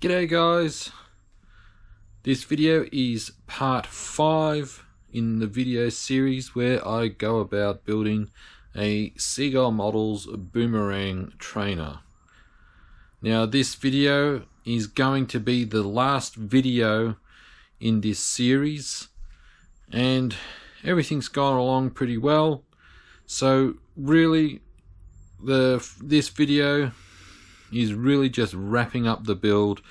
G'day guys, this video is part 5 in the video series where I go about building a Seagull Models Boomerang trainer. Now this video is going to be the last video in this series and everything's gone along pretty well, so really this video is really just wrapping up the build,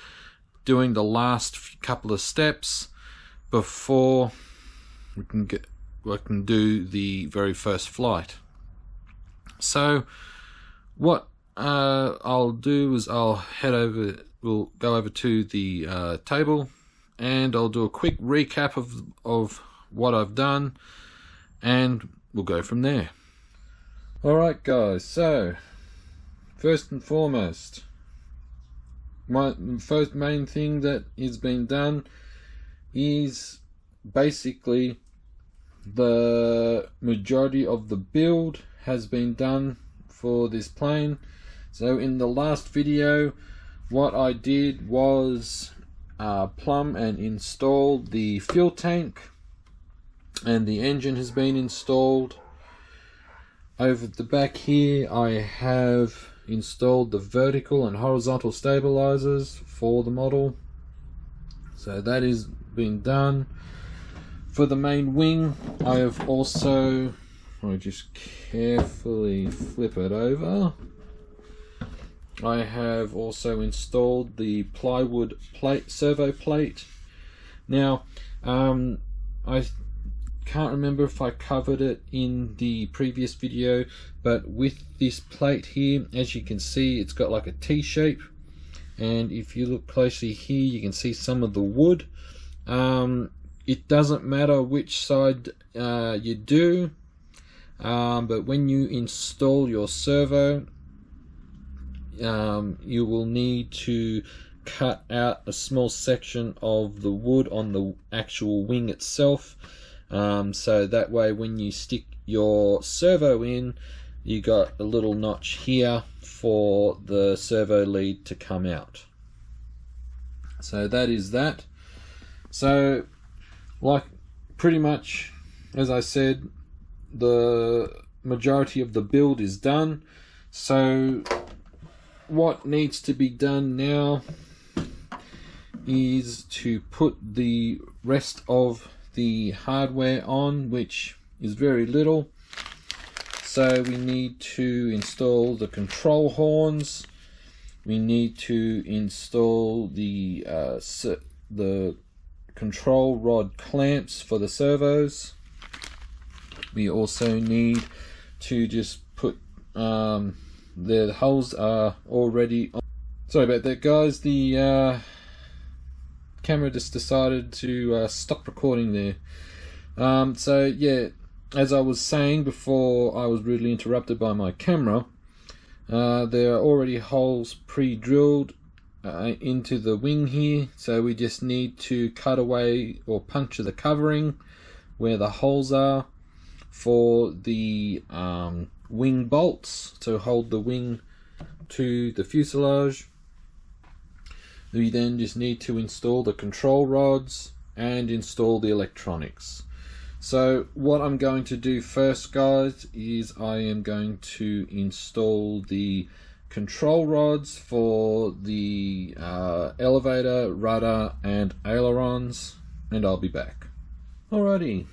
doing the last couple of steps before we can do the very first flight. So what I'll do is we'll go over to the table and I'll do a quick recap of what I've done and we'll go from there. Alright guys, so first and foremost, my first main thing that is being done is basically the majority of the build has been done for this plane. So in the last video what I did was plumb and install the fuel tank, and the engine has been installed. Over the back here I have installed the vertical and horizontal stabilizers for the model, so that is being done. For the main wing I have also, I'll just carefully flip it over, I have also installed the plywood plate, servo plate. Now I can't remember if I covered it in the previous video, but with this plate here, as you can see, it's got like a T shape, and if you look closely here you can see some of the wood. It doesn't matter which side you do, but when you install your servo you will need to cut out a small section of the wood on the actual wing itself. So that way when you stick your servo in, you got a little notch here for the servo lead to come out. So that is that. So like pretty much as I said, the majority of the build is done. So what needs to be done now is to put the rest of the hardware on, which is very little. So we need to install the control horns, we need to install the control rod clamps for the servos. We also need to just put the holes are already on. Sorry about that guys, the camera just decided to stop recording there. So yeah, as I was saying before I was rudely interrupted by my camera, there are already holes pre-drilled into the wing here, so we just need to cut away or puncture the covering where the holes are for the wing bolts to hold the wing to the fuselage. We then just need to install the control rods and install the electronics. So what I'm going to do first guys is I am going to install the control rods for the elevator, rudder and ailerons, and I'll be back. Alrighty,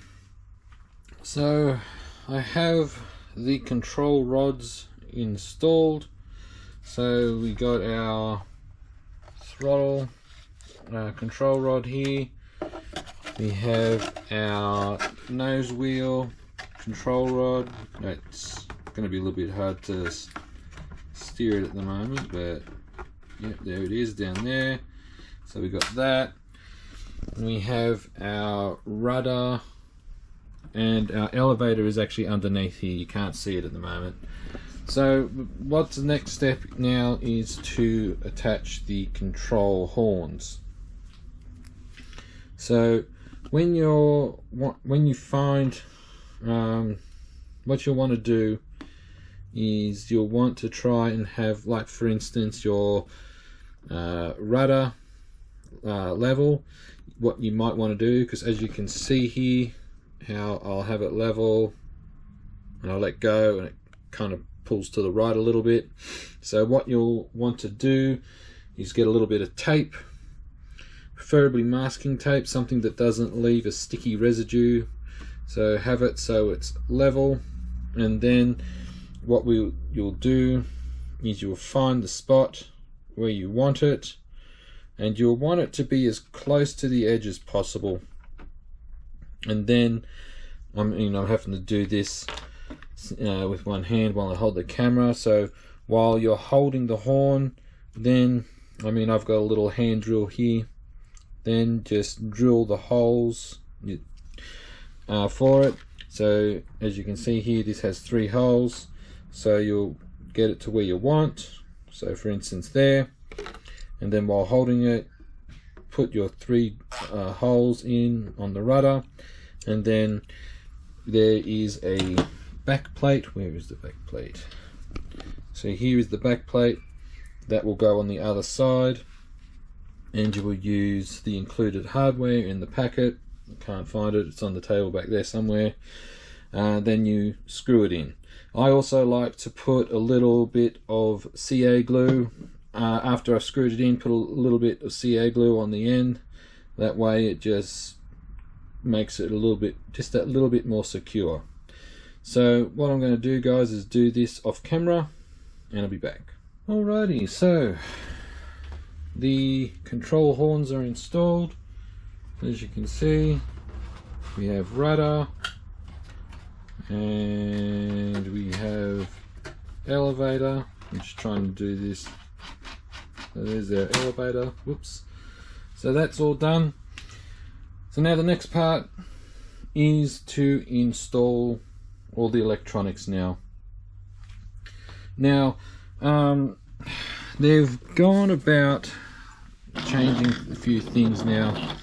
so I have the control rods installed. So we got our throttle control rod here, we have our nose wheel control rod. It's going to be a little bit hard to steer it at the moment, but yeah, there it is down there. So we got that, and we have our rudder, and our elevator is actually underneath here, you can't see it at the moment. So what's the next step now is to attach the control horns. So when you find what you'll want to do is you'll want to try and have, like for instance, your rudder level. What you might want to do, because as you can see here, how I'll have it level and I'll let go and it kind of pulls to the right a little bit. So what you'll want to do is get a little bit of tape, preferably masking tape, something that doesn't leave a sticky residue. So have it so it's level, and then what you'll do is you'll find the spot where you want it, and you'll want it to be as close to the edge as possible. And then I'm having to do this with one hand while I hold the camera. So while you're holding the horn, then I've got a little hand drill here. Then just drill the holes for it. So as you can see here, this has 3 holes. So you'll get it to where you want. So for instance there. And then while holding it, put your 3 holes in on the rudder. And then there is a back plate. Where is the back plate? So here is the back plate that will go on the other side, and you will use the included hardware in the packet. I can't find it, it's on the table back there somewhere. Then you screw it in. I also like to put a little bit of CA glue after I've screwed it in. Put a little bit of CA glue on the end, that way it just makes it just that little bit more secure. So what I'm going to do, guys, is do this off camera and I'll be back. Alrighty, so the control horns are installed. As you can see, we have rudder and we have elevator. I'm just trying to do this. So there's our elevator. Whoops. So that's all done. So now the next part is to install all the electronics now. Now, they've gone about changing a few things now.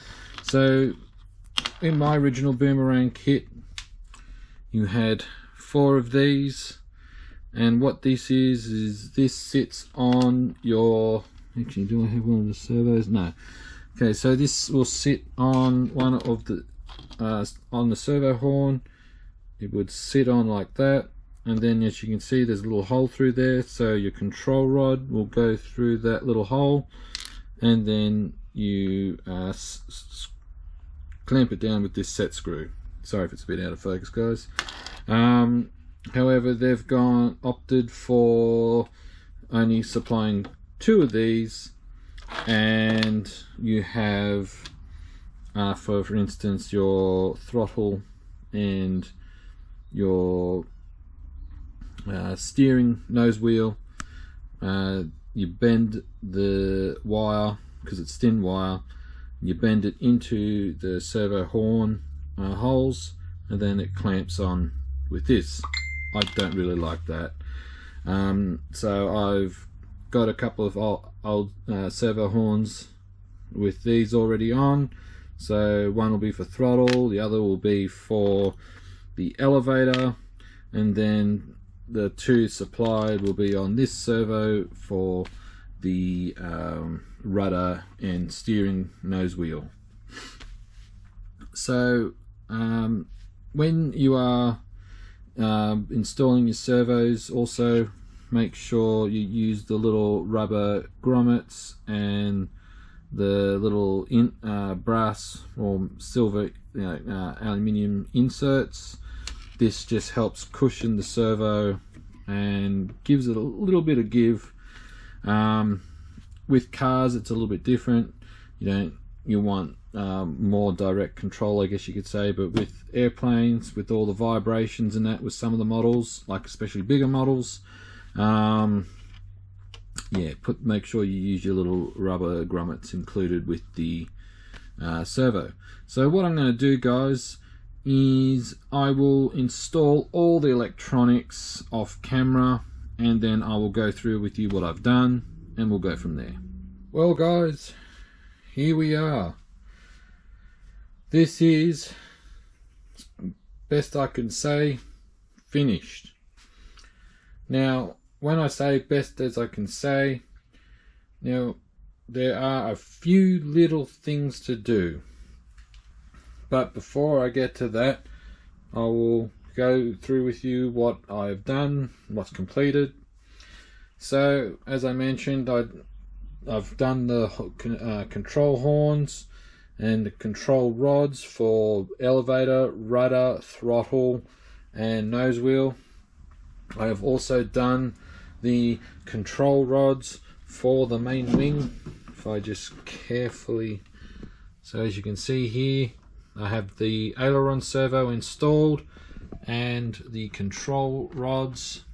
So in my original Boomerang kit, you had 4 of these, and what this is this sits on your, actually, do I have one of the servos? No. Okay, so this will sit on one of the on the servo horn. It would sit on like that, and then as you can see, there's a little hole through there, so your control rod will go through that little hole, and then you clamp it down with this set screw. Sorry if it's a bit out of focus, guys. However, they've opted for only supplying 2 of these, and you have for instance your throttle and your steering nose wheel. You bend the wire, because it's thin wire, you bend it into the servo horn holes, and then it clamps on with this. I don't really like that, so I've got a couple of old servo horns with these already on. So one will be for throttle, the other will be for the elevator, and then the 2 supplied will be on this servo for the rudder and steering nose wheel. So when you are installing your servos, also make sure you use the little rubber grommets and the little brass or silver aluminium inserts. This just helps cushion the servo and gives it a little bit of give. With cars it's a little bit different. You want more direct control, I guess you could say, but with airplanes, with all the vibrations and that, with some of the models, like especially bigger models, yeah, make sure you use your little rubber grommets included with the servo. So what I'm going to do, guys, is I will install all the electronics off camera, and then I will go through with you what I've done, and we'll go from there. Well, guys, here we are. This is, best I can say, finished. Now, when I say best as I can say, now there are a few little things to do, but before I get to that, I will go through with you what I've done, what's completed. So as I mentioned, I've done the control horns and the control rods for elevator, rudder, throttle and nose wheel. I have also done the control rods for the main wing. If I just carefully, so as you can see here, I have the aileron servo installed and the control rods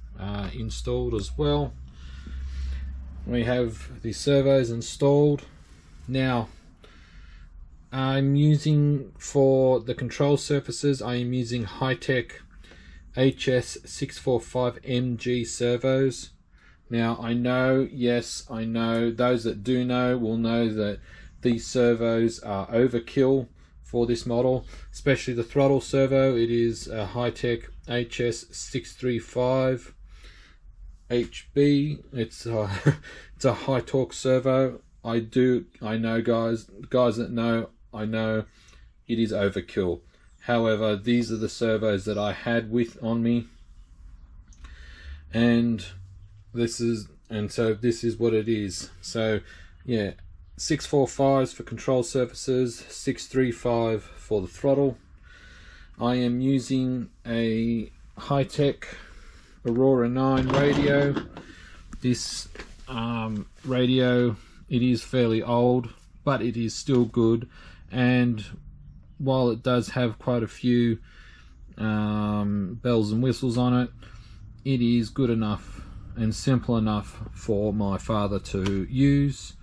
installed as well. We have the servos installed. Now I'm using, for the control surfaces, I am using high-tech HS645MG servos. Now I know, yes, I know, those that do know will know that these servos are overkill for this model, especially the throttle servo. It is a high-tech HS635 HB. It's a high torque servo. I know guys that know, I know it is overkill. However, these are the servos that I had on me, and this is what it is. So yeah, 645s for control surfaces, 635 for the throttle. I am using a high-tech Aurora 9 radio. This radio, it is fairly old, but it is still good, and while it does have quite a few bells and whistles on it, it is good enough and simple enough for my father to use,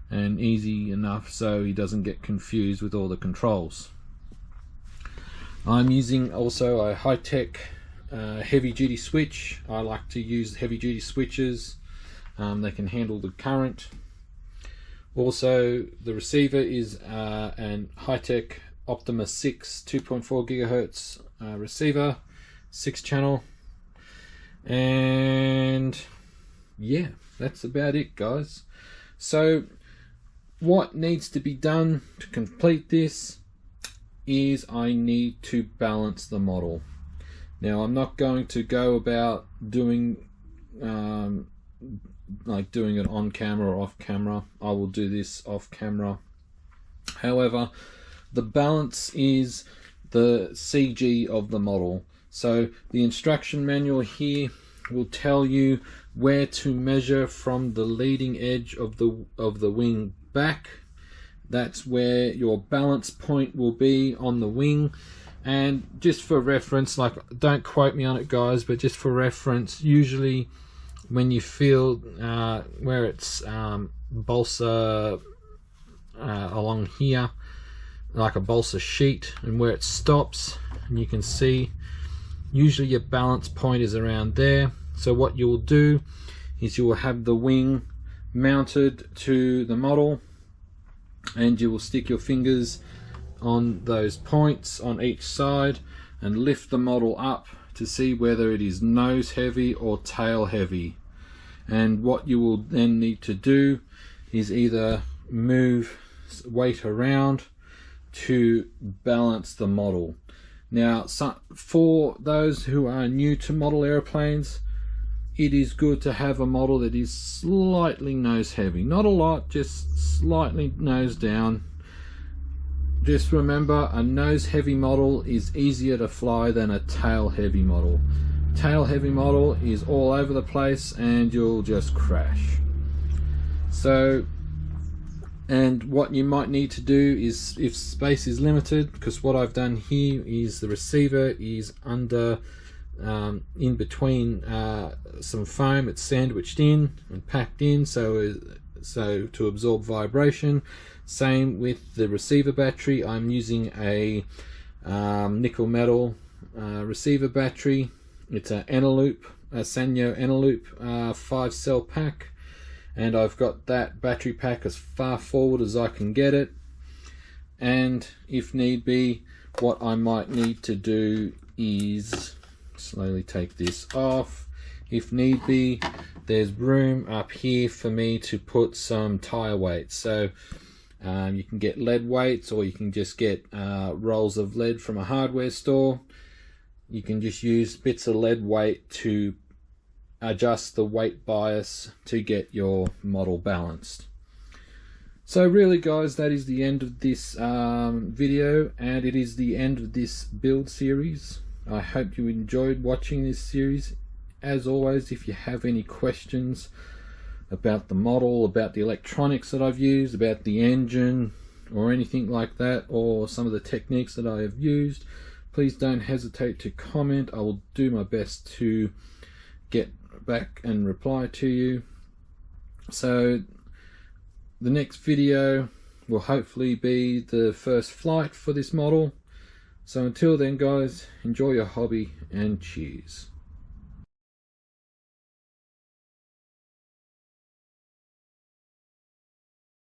and easy enough so he doesn't get confused with all the controls. I'm using also a high-tech heavy duty switch. I like to use heavy duty switches. They can handle the current. Also, the receiver is an high-tech Optima 6 2.4 gigahertz receiver, 6-channel, and yeah, that's about it, guys. So what needs to be done to complete this is I need to balance the model. Now I'm not going to go about doing like doing it on camera or off camera. I will do this off camera. However, the balance is the CG of the model. So the instruction manual here will tell you where to measure from the leading edge of the wing back. That's where your balance point will be on the wing. And just for reference, like, don't quote me on it guys, but just for reference, usually when you feel where it's balsa along here, like a balsa sheet, and where it stops, and you can see usually your balance point is around there. So what you will do is you will have the wing mounted to the model, and you will stick your fingers on those points on each side and lift the model up to see whether it is nose heavy or tail heavy. And what you will then need to do is either move weight around to balance the model. Now, for those who are new to model airplanes, it is good to have a model that is slightly nose heavy. Not a lot, just slightly nose down. Just remember, a nose heavy model is easier to fly than a tail heavy model. Tail heavy model is all over the place and you'll just crash. So, and what you might need to do is, if space is limited, because what I've done here is the receiver is under in between some foam. It's sandwiched in and packed in so to absorb vibration. Same with the receiver battery. I'm using a nickel metal receiver battery. It's a Eneloop, a Sanyo Eneloop 5-cell pack, and I've got that battery pack as far forward as I can get it. And if need be, what I might need to do is slowly take this off, if need be. There's room up here for me to put some tire weights, so you can get lead weights, or you can just get rolls of lead from a hardware store. You can just use bits of lead weight to adjust the weight bias to get your model balanced. So really guys, that is the end of this video, and it is the end of this build series. I hope you enjoyed watching this series. As always, if you have any questions about the model, about the electronics that I've used, about the engine, or anything like that, or some of the techniques that I have used, please don't hesitate to comment. I will do my best to get back and reply to you. So the next video will hopefully be the first flight for this model. So until then guys, enjoy your hobby and cheers.